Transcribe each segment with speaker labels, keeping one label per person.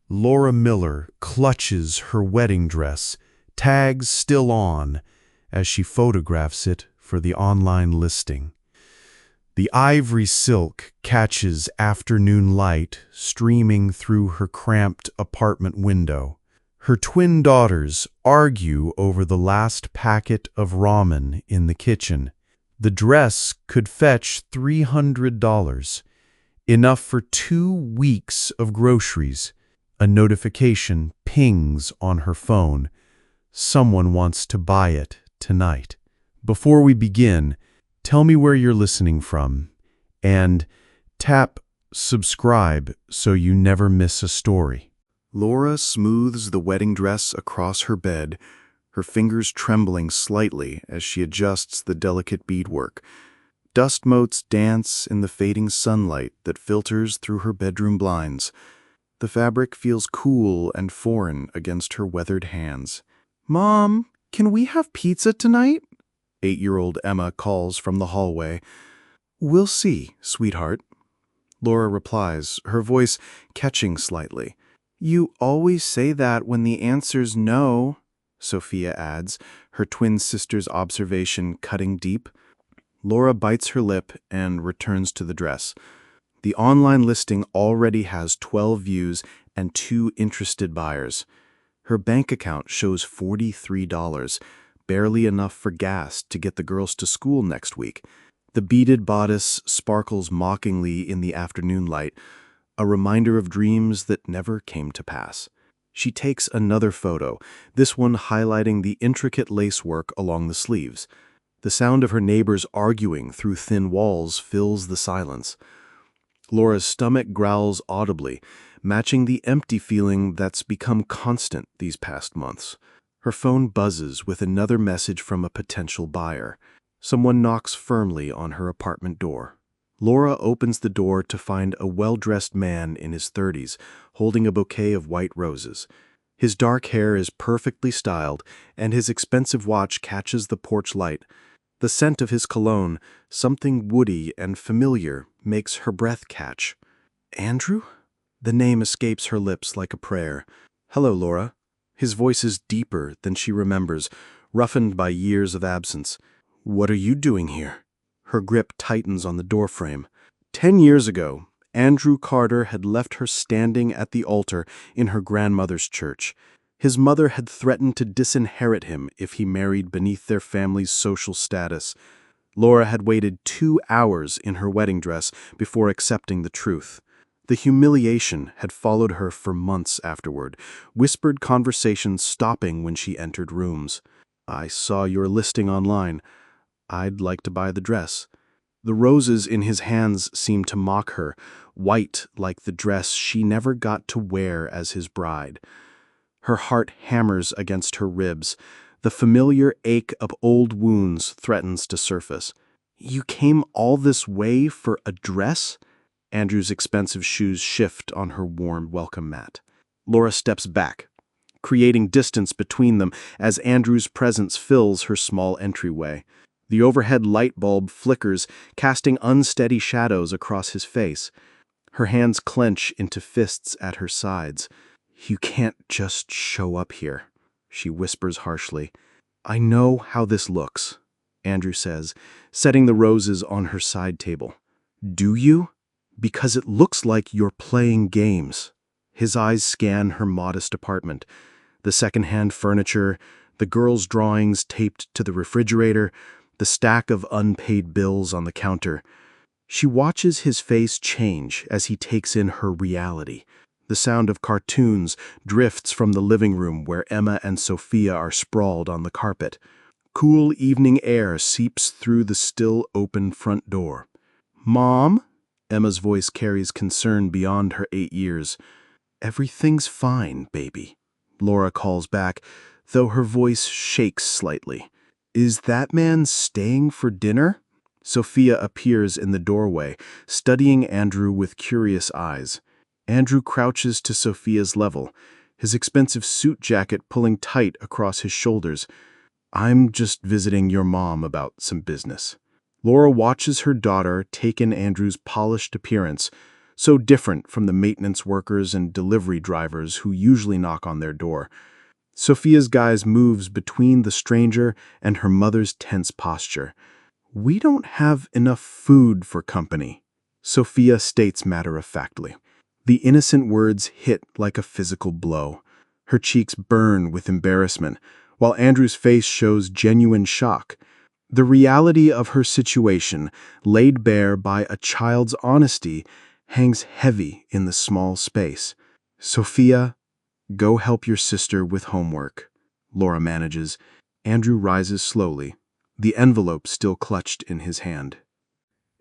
Speaker 1: Laura Miller clutches her wedding dress, tags still on, as she photographs it for the online listing. The ivory silk catches afternoon light streaming through her cramped apartment window. Her twin daughters argue over the last packet of ramen in the kitchen. The dress could fetch $300, enough for 2 weeks of groceries. A notification pings on her phone. Someone wants to buy it tonight. Before we begin, tell me where you're listening from, and tap subscribe so you never miss a story.
Speaker 2: Laura smooths the wedding dress across her bed, her fingers trembling slightly as she adjusts the delicate beadwork. Dust motes dance in the fading sunlight that filters through her bedroom blinds. The fabric feels cool and foreign against her weathered hands. "Mom, can we have pizza tonight?" 8-year-old Emma calls from the hallway. "We'll see, sweetheart," Laura replies, her voice catching slightly. "You always say that when the answer's no," Sophia adds, her twin sister's observation cutting deep. Laura bites her lip and returns to the dress. The online listing already has 12 views and 2 interested buyers. Her bank account shows $43, barely enough for gas to get the girls to school next week. The beaded bodice sparkles mockingly in the afternoon light, a reminder of dreams that never came to pass. She takes another photo, this one highlighting the intricate lacework along the sleeves. The sound of her neighbors arguing through thin walls fills the silence. Laura's stomach growls audibly, matching the empty feeling that's become constant these past months. Her phone buzzes with another message from a potential buyer. Someone knocks firmly on her apartment door. Laura opens the door to find a well-dressed man in his 30s, holding a bouquet of white roses. His dark hair is perfectly styled, and his expensive watch catches the porch light. The scent of his cologne, something woody and familiar, makes her breath catch. "Andrew?" The name escapes her lips like a prayer. "Hello, Laura." His voice is deeper than she remembers, roughened by years of absence. "What are you doing here?" Her grip tightens on the doorframe. 10 years ago, Andrew Carter had left her standing at the altar in her grandmother's church. His mother had threatened to disinherit him if he married beneath their family's social status. Laura had waited 2 hours in her wedding dress before accepting the truth. The humiliation had followed her for months afterward, whispered conversations stopping when she entered rooms. "I saw your listing online. I'd like to buy the dress." The roses in his hands seemed to mock her, white like the dress she never got to wear as his bride. Her heart hammers against her ribs. The familiar ache of old wounds threatens to surface. "You came all this way for a dress?" Andrew's expensive shoes shift on her warm welcome mat. Laura steps back, creating distance between them as Andrew's presence fills her small entryway. The overhead light bulb flickers, casting unsteady shadows across his face. Her hands clench into fists at her sides. "You can't just show up here," she whispers harshly. "I know how this looks," Andrew says, setting the roses on her side table. "Do you? Because it looks like you're playing games." His eyes scan her modest apartment. The secondhand furniture, the girls' drawings taped to the refrigerator, the stack of unpaid bills on the counter. She watches his face change as he takes in her reality. The sound of cartoons drifts from the living room where Emma and Sophia are sprawled on the carpet. Cool evening air seeps through the still open front door. "Mom?" Emma's voice carries concern beyond her 8 years. "Everything's fine, baby," Laura calls back, though her voice shakes slightly. "Is that man staying for dinner?" Sophia appears in the doorway, studying Andrew with curious eyes. Andrew crouches to Sophia's level, his expensive suit jacket pulling tight across his shoulders. "I'm just visiting your mom about some business." Laura watches her daughter take in Andrew's polished appearance, so different from the maintenance workers and delivery drivers who usually knock on their door. Sophia's gaze moves between the stranger and her mother's tense posture. "We don't have enough food for company," Sophia states matter-of-factly. The innocent words hit like a physical blow. Her cheeks burn with embarrassment, while Andrew's face shows genuine shock. The reality of her situation, laid bare by a child's honesty, hangs heavy in the small space. "Sophia, go help your sister with homework," Laura manages. Andrew rises slowly, the envelope still clutched in his hand.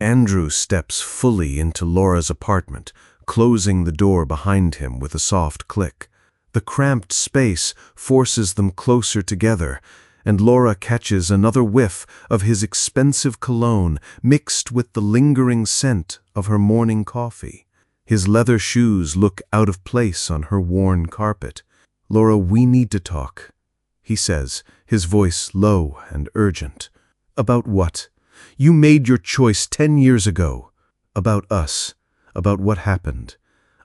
Speaker 1: Andrew steps fully into Laura's apartment, closing the door behind him with a soft click. The cramped space forces them closer together, and Laura catches another whiff of his expensive cologne mixed with the lingering scent of her morning coffee. His leather shoes look out of place on her worn carpet. "Laura, we need to talk," he says, his voice low and urgent. "About what? You made your choice 10 years ago. About us. About what happened.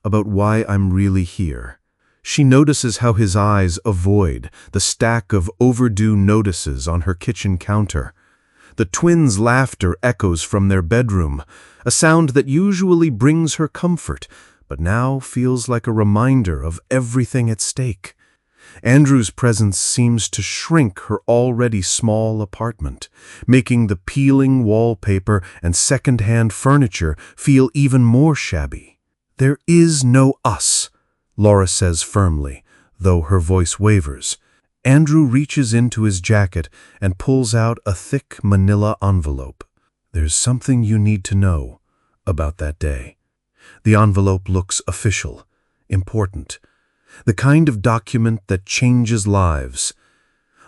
Speaker 1: About why I'm really here." She notices how his eyes avoid the stack of overdue notices on her kitchen counter. The twins' laughter echoes from their bedroom, a sound that usually brings her comfort, but now feels like a reminder of everything at stake. Andrew's presence seems to shrink her already small apartment, making the peeling wallpaper and second-hand furniture feel even more shabby. "There is no us," Laura says firmly, though her voice wavers. Andrew reaches into his jacket and pulls out a thick manila envelope. "There's something you need to know about that day." The envelope looks official, important, the kind of document that changes lives.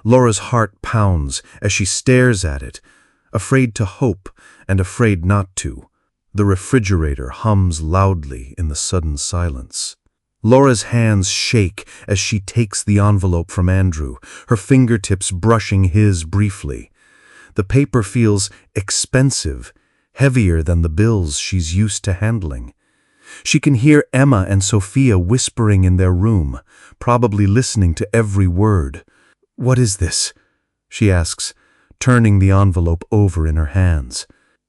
Speaker 1: Laura's heart pounds as she stares at it, afraid to hope and afraid not to. The refrigerator hums loudly in the sudden silence. Laura's hands shake as she takes the envelope from Andrew, her fingertips brushing his briefly. The paper feels expensive, heavier than the bills she's used to handling. She can hear Emma and Sophia whispering in their room, probably listening to every word. "What is this?" she asks, turning the envelope over in her hands.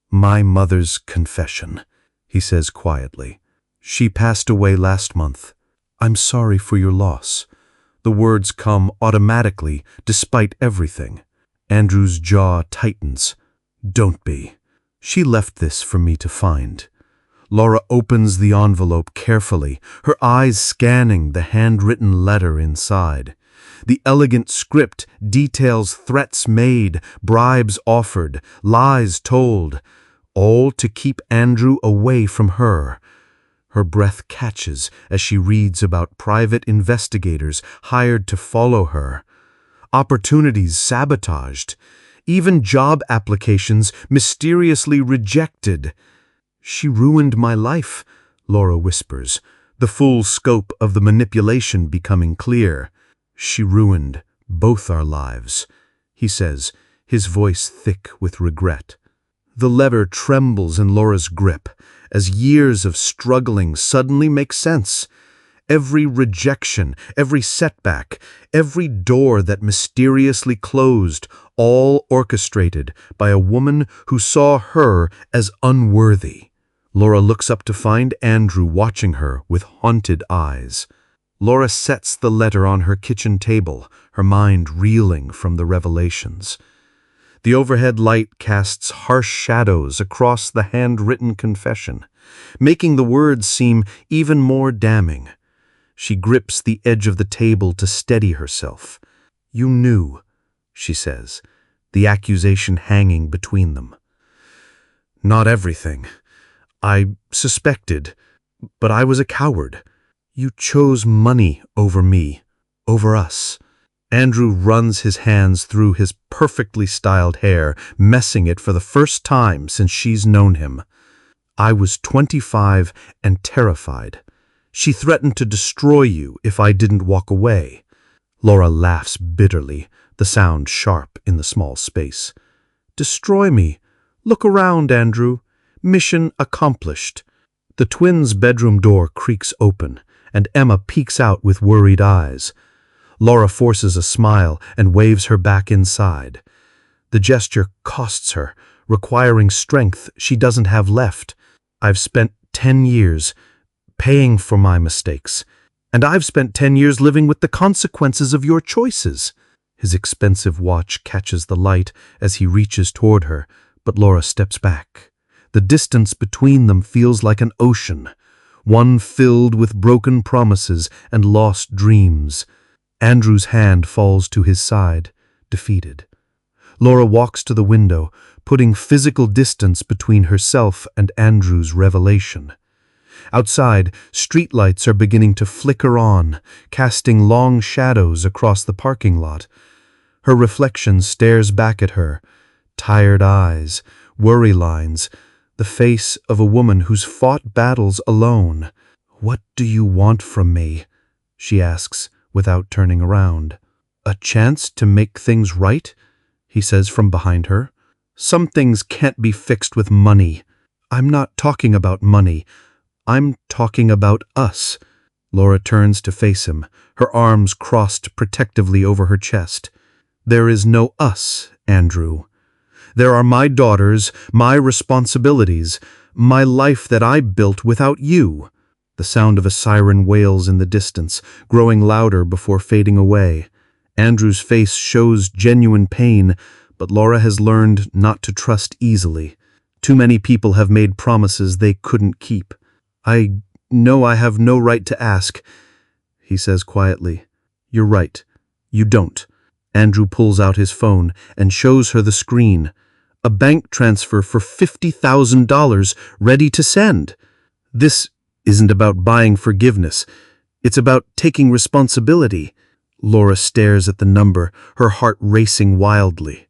Speaker 1: "My mother's confession," he says quietly. "She passed away last month. I'm sorry for your loss." The words come automatically, despite everything. Andrew's jaw tightens. "Don't be. She left this for me to find." Laura opens the envelope carefully, her eyes scanning the handwritten letter inside. The elegant script details threats made, bribes offered, lies told, all to keep Andrew away from her. Her breath catches as she reads about private investigators hired to follow her, opportunities sabotaged, even job applications mysteriously rejected. "She ruined my life," Laura whispers, the full scope of the manipulation becoming clear. "She ruined both our lives," he says, his voice thick with regret. The letter trembles in Laura's grip as years of struggling suddenly make sense. Every rejection, every setback, every door that mysteriously closed, all orchestrated by a woman who saw her as unworthy. Laura looks up to find Andrew watching her with haunted eyes. Laura sets the letter on her kitchen table, her mind reeling from the revelations. The overhead light casts harsh shadows across the handwritten confession, making the words seem even more damning. She grips the edge of the table to steady herself. "You knew," she says, the accusation hanging between them. "Not everything. I suspected, but I was a coward. You chose money over me, over us." Andrew runs his hands through his perfectly styled hair, messing it for the first time since she's known him. "I was 25 and terrified. She threatened to destroy you if I didn't walk away." Laura laughs bitterly, the sound sharp in the small space. "Destroy me? Look around, Andrew. Mission accomplished." The twins' bedroom door creaks open, and Emma peeks out with worried eyes. Laura forces a smile and waves her back inside. The gesture costs her, requiring strength she doesn't have left. I've spent 10 years paying for my mistakes, and I've spent 10 years living with the consequences of your choices. His expensive watch catches the light as he reaches toward her, but Laura steps back. The distance between them feels like an ocean, one filled with broken promises and lost dreams. Andrew's hand falls to his side, defeated. Laura walks to the window, putting physical distance between herself and Andrew's revelation. Outside, streetlights are beginning to flicker on, casting long shadows across the parking lot. Her reflection stares back at her, tired eyes, worry lines, the face of a woman who's fought battles alone. "What do you want from me?" she asks, without turning around. "A chance to make things right?" he says from behind her. "Some things can't be fixed with money." "I'm not talking about money. I'm talking about us." Laura turns to face him, her arms crossed protectively over her chest. "There is no us, Andrew. There are my daughters, my responsibilities, my life that I built without you." The sound of a siren wails in the distance, growing louder before fading away. Andrew's face shows genuine pain, but Laura has learned not to trust easily. Too many people have made promises they couldn't keep. "I know I have no right to ask," he says quietly. "You're right. You don't." Andrew pulls out his phone and shows her the screen. A bank transfer for $50,000 ready to send. This isn't about buying forgiveness. It's about taking responsibility. Laura stares at the number, her heart racing wildly.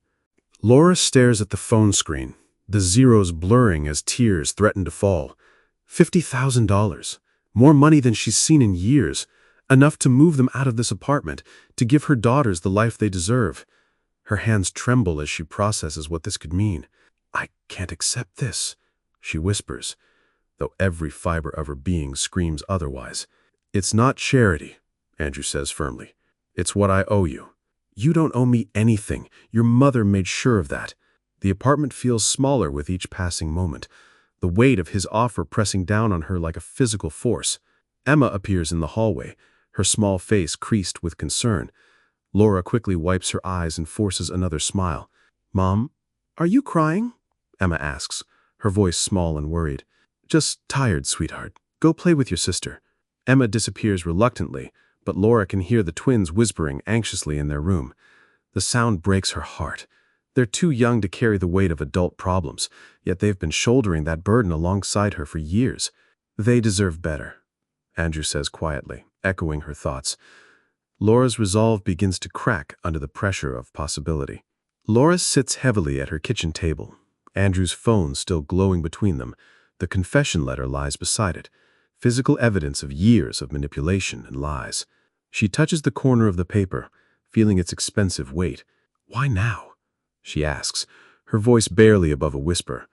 Speaker 2: Laura stares at the phone screen, the zeros blurring as tears threaten to fall. $50,000. More money than she's seen in years. Enough to move them out of this apartment, to give her daughters the life they deserve. Her hands tremble as she processes what this could mean. "I can't accept this," she whispers, though every fiber of her being screams otherwise. "It's not charity," Andrew says firmly. "It's what I owe you. You don't owe me anything. Your mother made sure of that." The apartment feels smaller with each passing moment, the weight of his offer pressing down on her like a physical force. Emma appears in the hallway, her small face creased with concern. Laura quickly wipes her eyes and forces another smile. "Mom, are you crying?" Emma asks, her voice small and worried. "Just tired, sweetheart. Go play with your sister." Emma disappears reluctantly, but Laura can hear the twins whispering anxiously in their room. The sound breaks her heart. They're too young to carry the weight of adult problems, yet they've been shouldering that burden alongside her for years. "They deserve better," Andrew says quietly, echoing her thoughts. Laura's resolve begins to crack under the pressure of possibility. Laura sits heavily at her kitchen table, Andrew's phone still glowing between them. The confession letter lies beside it, physical evidence of years of manipulation and lies. She touches the corner of the paper, feeling its expensive weight. "Why now?" she asks, her voice barely above a whisper.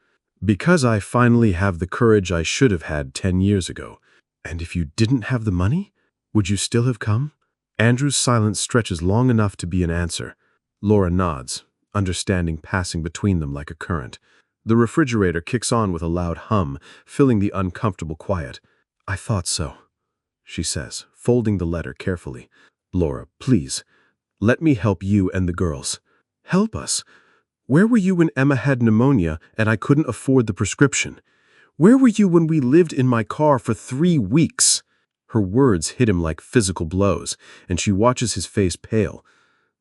Speaker 2: "Because I finally have the courage I should have had 10 years ago." "And if you didn't have the money, would you still have come?" Andrew's silence stretches long enough to be an answer. Laura nods, understanding passing between them like a current. The refrigerator kicks on with a loud hum, filling the uncomfortable quiet. "I thought so," she says, folding the letter carefully. "Laura, please, let me help you and the girls." "Help us? Where were you when Emma had pneumonia and I couldn't afford the prescription? Where were you when we lived in my car for 3 weeks? Her words hit him like physical blows, and she watches his face pale.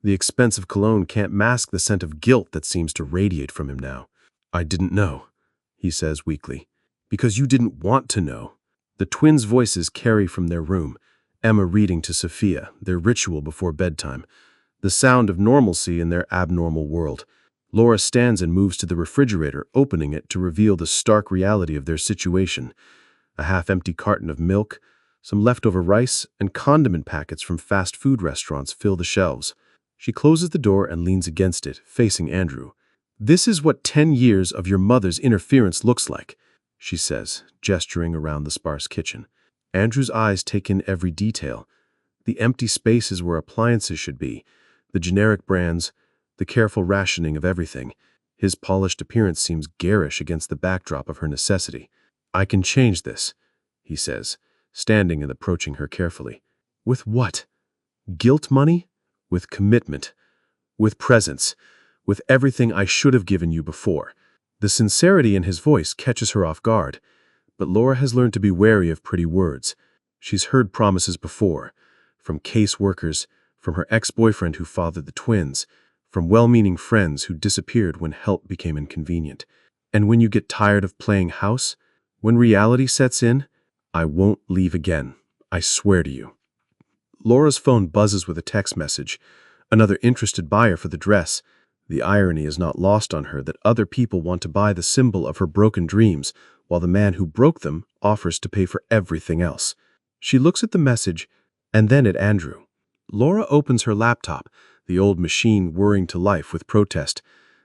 Speaker 2: The expensive cologne can't mask the scent of guilt that seems to radiate from him now. "I didn't know," he says weakly. "Because you didn't want to know." The twins' voices carry from their room, Emma reading to Sophia, their ritual before bedtime, the sound of normalcy in their abnormal world. Laura stands and moves to the refrigerator, opening it to reveal the stark reality of their situation. A half-empty carton of milk, some leftover rice, and condiment packets from fast food restaurants fill the shelves. She closes the door and leans against it, facing Andrew. "This is what 10 years of your mother's interference looks like.
Speaker 3: she says, gesturing around the sparse kitchen. Andrew's eyes take in every detail. The empty spaces where appliances should be, the generic brands, the careful rationing of everything. His polished appearance seems garish against the backdrop of her necessity. "I can change this," he says, standing and approaching her carefully. "With what? Guilt money? With commitment. With presence. With everything I should have given you before." The sincerity in his voice catches her off guard, but Laura has learned to be wary of pretty words. She's heard promises before, from caseworkers, from her ex-boyfriend who fathered the twins, from well-meaning friends who disappeared when help became inconvenient. And when you get tired of playing house, when reality sets in, "I won't leave again. I swear to you." Laura's phone buzzes with a text message, another interested buyer for the dress. The irony is not lost on her that other people want to buy the symbol of her broken dreams, while the man who broke them offers to pay for everything else. She looks at the message, and then at Andrew. Laura opens her laptop, the old machine whirring to life with protest.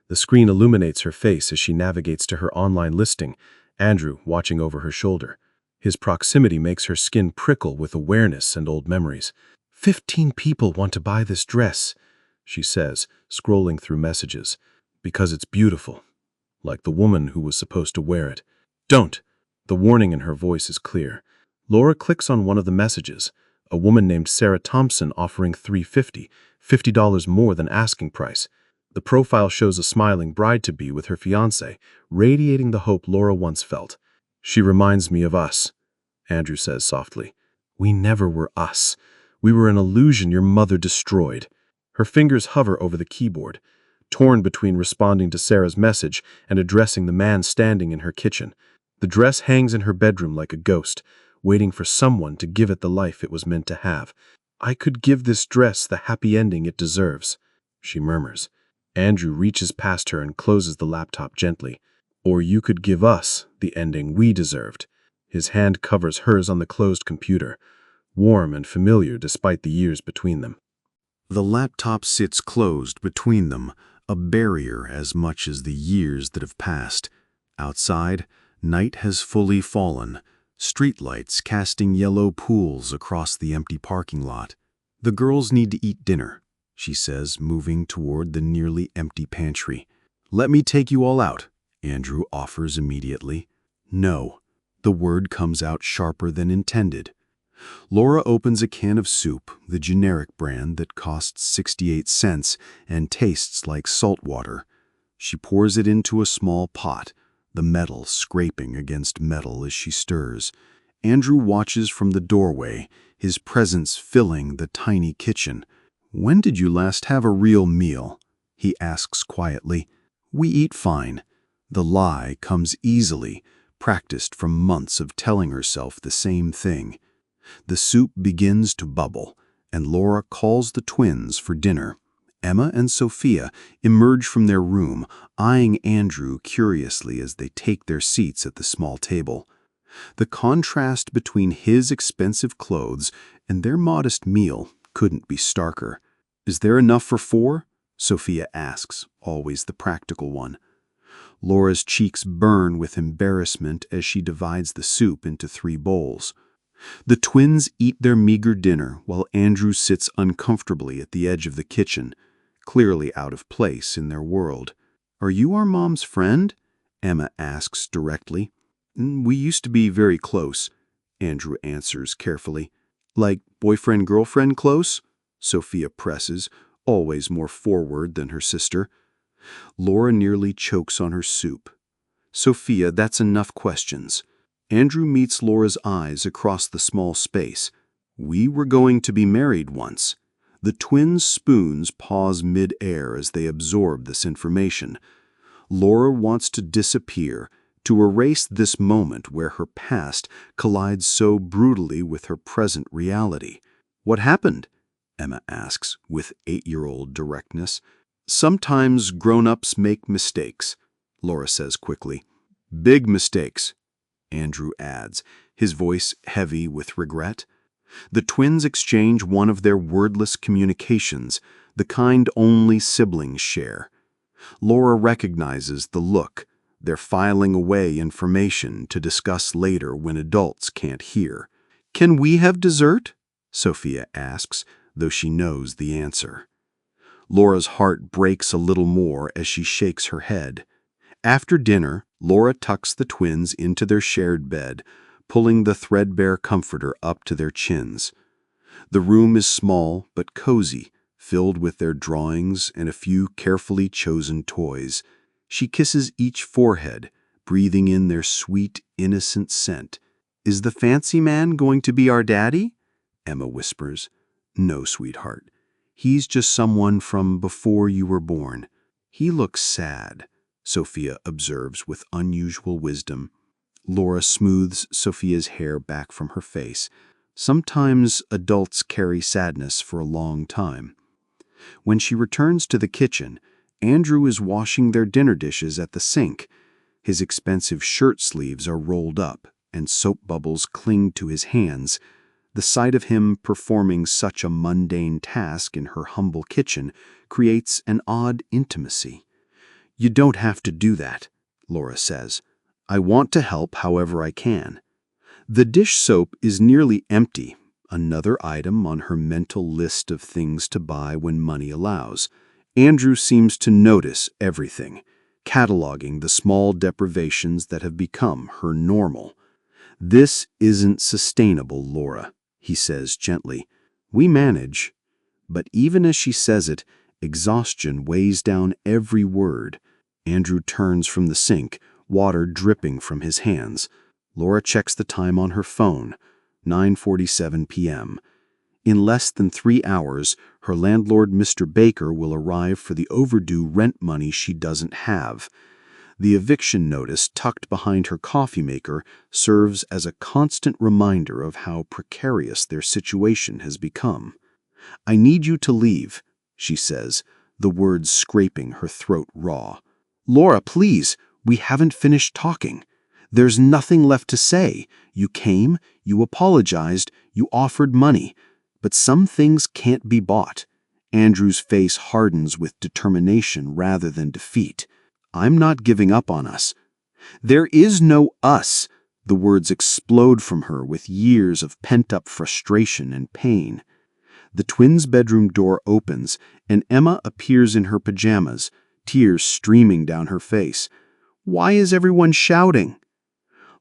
Speaker 3: The screen illuminates her face as she navigates to her online listing, Andrew watching over her shoulder. His proximity makes her skin prickle with awareness and old memories. 15 people want to buy this dress," she says, scrolling through messages. "Because it's beautiful. Like the woman who was supposed to wear it." "Don't!" The warning in her voice is clear. Laura clicks on one of the messages, a woman named Sarah Thompson offering $350, $50 more than asking price. The profile shows a smiling bride-to-be with her fiancé, radiating the hope Laura once felt. "She reminds me of us," Andrew says softly. "We never were us. We were an illusion your mother destroyed." Her fingers hover over the keyboard, torn between responding to Sarah's message and addressing the man standing in her kitchen. The dress hangs in her bedroom like a ghost, waiting for someone to give it the life it was meant to have. "I could give this dress the happy ending it deserves," she murmurs. Andrew reaches past her and closes the laptop gently. "Or you could give us the ending we deserved." His hand covers hers on the closed computer, warm and familiar despite the years between them.
Speaker 1: The laptop sits closed between them, a barrier as much as the years that have passed. Outside, night has fully fallen, streetlights casting yellow pools across the empty parking lot. "The girls need to eat dinner," she says, moving toward the nearly empty pantry. "Let me take you all out," Andrew offers immediately. "No." The word comes out sharper than intended. Laura opens a can of soup, the generic brand that costs 68 cents and tastes like salt water. She pours it into a small pot, the metal scraping against metal as she stirs. Andrew watches from the doorway, his presence filling the tiny kitchen. "When did you last have a real meal?" he asks quietly. "We eat fine." The lie comes easily, practiced from months of telling herself the same thing. The soup begins to bubble, and Laura calls the twins for dinner. Emma and Sophia emerge from their room, eyeing Andrew curiously as they take their seats at the small table. The contrast between his expensive clothes and their modest meal couldn't be starker. "Is there enough for 4? Sophia asks, always the practical one. Laura's cheeks burn with embarrassment as she divides the soup into 3 bowls. The twins eat their meager dinner while Andrew sits uncomfortably at the edge of the kitchen, clearly out of place in their world. "Are you our mom's friend?" Emma asks directly. "We used to be very close," Andrew answers carefully. "Like boyfriend-girlfriend close?" Sophia presses, always more forward than her sister. Laura nearly chokes on her soup. "Sophia, that's enough questions." Andrew meets Laura's eyes across the small space. "We were going to be married once." The twins' spoons pause mid-air as they absorb this information. Laura wants to disappear, to erase this moment where her past collides so brutally with her present reality. "What happened?" Emma asks, with 8-year-old directness. "Sometimes grown-ups make mistakes," Laura says quickly. "Big mistakes," Andrew adds, his voice heavy with regret. The twins exchange one of their wordless communications, the kind only siblings share. Laura recognizes the look,
Speaker 2: They're filing away information to discuss later when adults can't hear. "Can we have dessert?" Sophia asks, though she knows the answer. Laura's heart breaks a little more as she shakes her head. After dinner, Laura tucks the twins into their shared bed, pulling the threadbare comforter up to their chins. The room is small but cozy, filled with their drawings and a few carefully chosen toys. She kisses each forehead, breathing in their sweet, innocent scent. "Is the fancy man going to be our daddy?" Emma whispers. "No, sweetheart. He's just someone from before you were born." "He looks sad," Sophia observes with unusual wisdom. Laura smooths Sophia's hair back from her face. Sometimes adults carry sadness for a long time. When she returns to the kitchen, Andrew is washing their dinner dishes at the sink. His expensive shirt sleeves are rolled up, and soap bubbles cling to his hands. The sight of him performing such a mundane task in her humble kitchen creates an odd intimacy. "You don't have to do that," Laura says. "I want to help however I can." The dish soap is nearly empty, another item on her mental list of things to buy when money allows. Andrew seems to notice everything, cataloging the small deprivations that have become her normal. "This isn't sustainable, Laura," he says gently. "We manage." But even as she says it, exhaustion weighs down every word. Andrew turns from the sink, water dripping from his hands. Laura checks the time on her phone, 9:47 p.m. In less than 3 hours, her landlord, Mr. Baker, will arrive for the overdue rent money she doesn't have. The eviction notice tucked behind her coffee maker serves as a constant reminder of how precarious their situation has become. "I need you to leave," she says, the words scraping her throat raw. "Laura, please, we haven't finished talking. There's nothing left to say. You came, you apologized, you offered money. But some things can't be bought." Andrew's face hardens with determination rather than defeat. "I'm not giving up on us." "There is no us." The words explode from her with years of pent-up frustration and pain. The twins' bedroom door opens, and Emma appears in her pajamas, tears streaming down her face. "Why is everyone shouting?"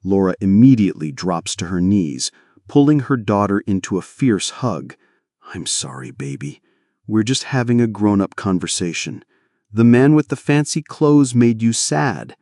Speaker 2: Laura immediately drops to her knees, pulling her daughter into a fierce hug. "I'm sorry, baby. We're just having a grown-up conversation. The man with the fancy clothes made you sad,"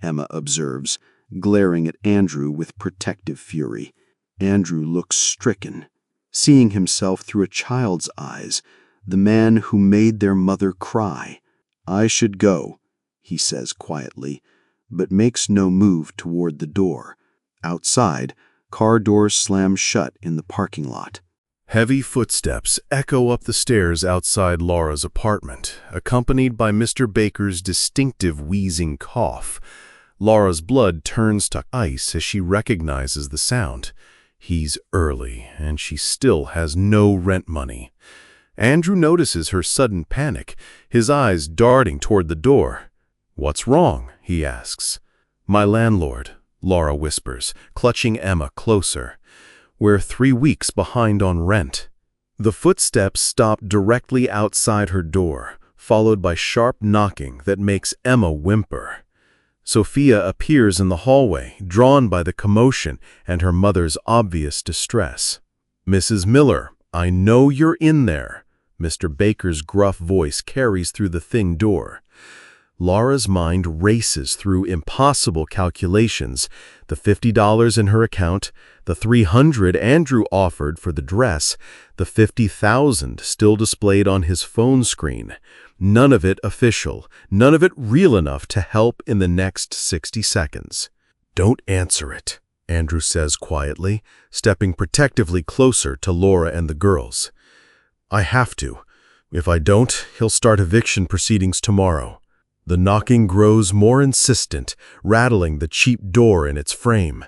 Speaker 2: Emma observes, glaring at Andrew with protective fury. Andrew looks stricken, seeing himself through a child's eyes, the man who made their mother cry. "I should go," he says quietly, but makes no move toward the door. Outside, car doors slam shut in the parking lot.
Speaker 1: Heavy footsteps echo up the stairs outside Laura's apartment, accompanied by Mr. Baker's distinctive wheezing cough. Laura's blood turns to ice as she recognizes the sound. He's early, and she still has no rent money. Andrew notices her sudden panic, his eyes darting toward the door. "What's wrong?" he asks. "My landlord," Laura whispers, clutching Emma closer. "We're 3 weeks behind on rent." The footsteps stop directly outside her door, followed by sharp knocking that makes Emma whimper. Sophia appears in the hallway, drawn by the commotion and her mother's obvious distress. "Mrs. Miller, I know you're in there." Mr. Baker's gruff voice carries through the thin door. Laura's mind races through impossible calculations, the $50 in her account, the $300 Andrew offered for the dress, the $50,000 still displayed on his phone screen. None of it official, none of it real enough to help in the next 60 seconds. "Don't answer it," Andrew says quietly, stepping protectively closer to Laura and the girls. "I have to. If I don't, he'll start eviction proceedings tomorrow." The knocking grows more insistent, rattling the cheap door in its frame.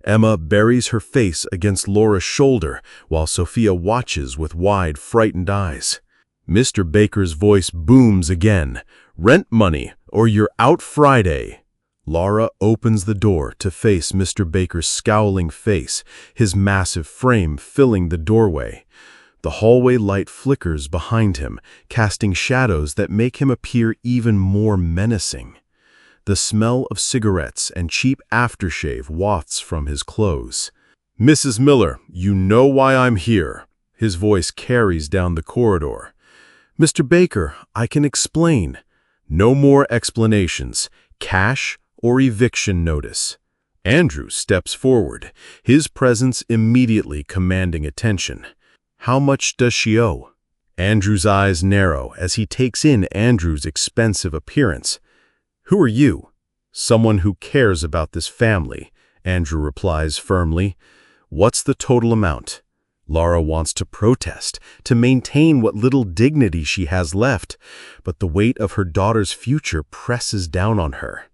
Speaker 1: Emma buries her face against Laura's shoulder while Sophia watches with wide, frightened eyes. Mr. Baker's voice booms again. "Rent money, or you're out Friday."
Speaker 3: Laura opens the door to face Mr. Baker's scowling face, his massive frame filling the doorway. The hallway light flickers behind him, casting shadows that make him appear even more menacing. The smell of cigarettes and cheap aftershave wafts from his clothes. "Mrs. Miller, you know why I'm here." His voice carries down the corridor. "Mr. Baker, I can explain." "No more explanations. Cash or eviction notice." Andrew steps forward, his presence immediately commanding attention. "How much does she owe?" Andrew's eyes narrow as he takes in Andrew's expensive appearance. "Who are you?" "Someone who cares about this family," Andrew replies firmly. "What's the total amount?" Laura wants to protest, to maintain what little dignity she has left, but the weight of her daughter's future presses down on her.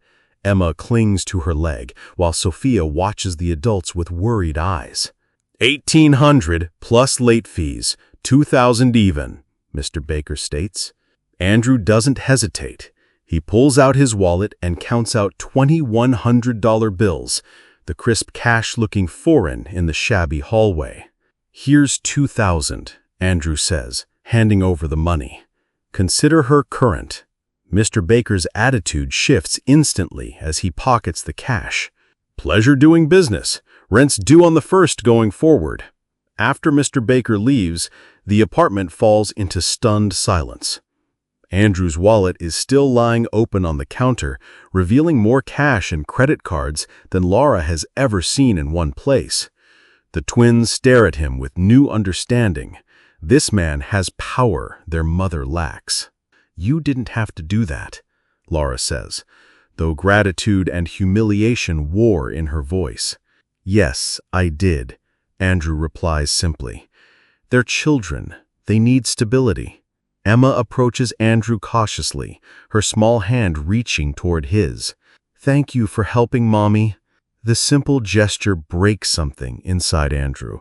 Speaker 3: Emma clings to her leg, while Sophia watches the adults with worried eyes. $1,800 plus late fees, $2,000 even, Mr. Baker states. Andrew doesn't hesitate. He pulls out his wallet and counts out $2,100 bills, the crisp cash looking foreign in the shabby hallway. "Here's $2,000, Andrew says, handing over the money. "Consider her current." Mr. Baker's attitude shifts instantly as he pockets the cash. "Pleasure doing business. Rent's due on the 1st going forward." After Mr. Baker leaves, the apartment falls into stunned silence. Andrew's wallet is still lying open on the counter, revealing more cash and credit cards than Laura has ever seen in one place. The twins stare at him with new understanding. This man has power their mother lacks. "You didn't have to do that," Laura says, though gratitude and humiliation war in her voice. "Yes, I did," Andrew replies simply. "They're children. They need stability." Emma approaches Andrew cautiously, her small hand reaching toward his. "Thank you for helping, Mommy." The simple gesture breaks something inside Andrew.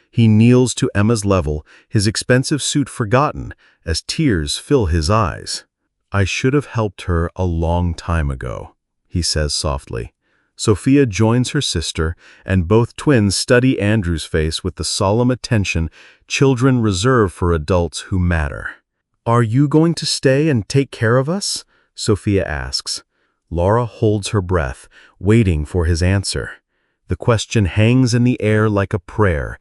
Speaker 3: He kneels to Emma's level, his expensive suit forgotten, as tears fill his eyes. "I should have helped her a long time ago," he says softly. Sophia joins her sister, and both twins study Andrew's face with the solemn attention children reserve for adults who matter. "Are you going to stay and take care of us?" Sophia asks. Laura holds her breath, waiting for his answer. The question hangs in the air like a prayer,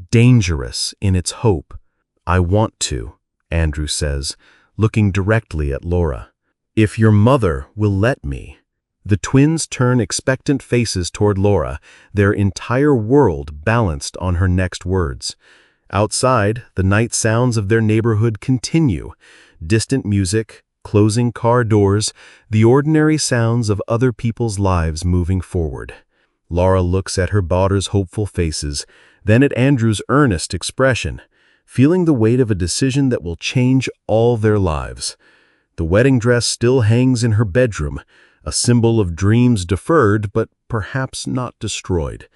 Speaker 3: dangerous in its hope. "I want to," Andrew says, looking directly at Laura. "If your mother will let me." The twins turn expectant faces toward Laura, their entire world balanced on her next words. Outside, the night sounds of their neighborhood continue. Distant music, closing car doors, the ordinary sounds of other people's lives moving forward. Laura looks at her daughter's hopeful faces, then at Andrew's earnest expression, feeling the weight of a decision that will change all their lives. The wedding dress still hangs in her bedroom, a symbol of dreams deferred but perhaps not destroyed.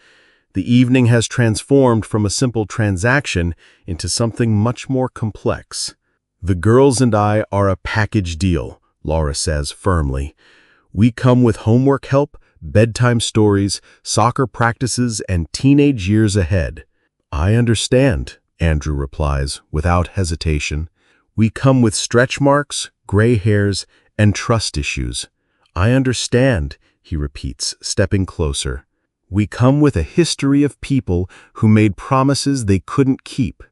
Speaker 3: The evening has transformed from a simple transaction into something much more complex. "The girls and I are a package deal," Laura says firmly. "We come with homework help, bedtime stories, soccer practices, and teenage years ahead." "I understand," Andrew replies without hesitation. "We come with stretch marks, gray hairs, and trust issues." "I understand," he repeats, stepping closer. "We come with a history of people who made promises they couldn't keep."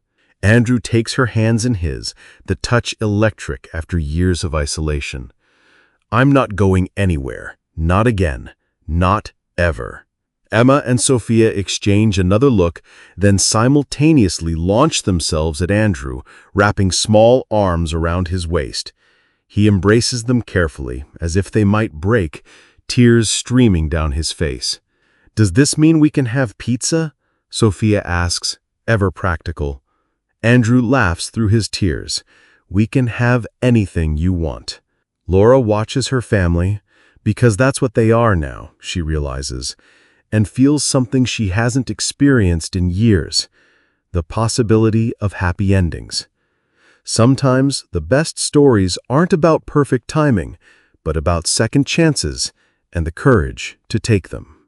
Speaker 3: Andrew takes her hands in his, the touch electric after years of isolation. "I'm not going anywhere. Not again. Not ever." Emma and Sophia exchange another look, then simultaneously launch themselves at Andrew, wrapping small arms around his waist. He embraces them carefully, as if they might break, tears streaming down his face. "Does this mean we can have pizza?" Sophia asks, ever practical. Andrew laughs through his tears. "We can have anything you want." Laura watches her family, because that's what they are now, she realizes, and feels something she hasn't experienced in years, the possibility of happy endings. Sometimes the best stories aren't about perfect timing, but about second chances and the courage to take them.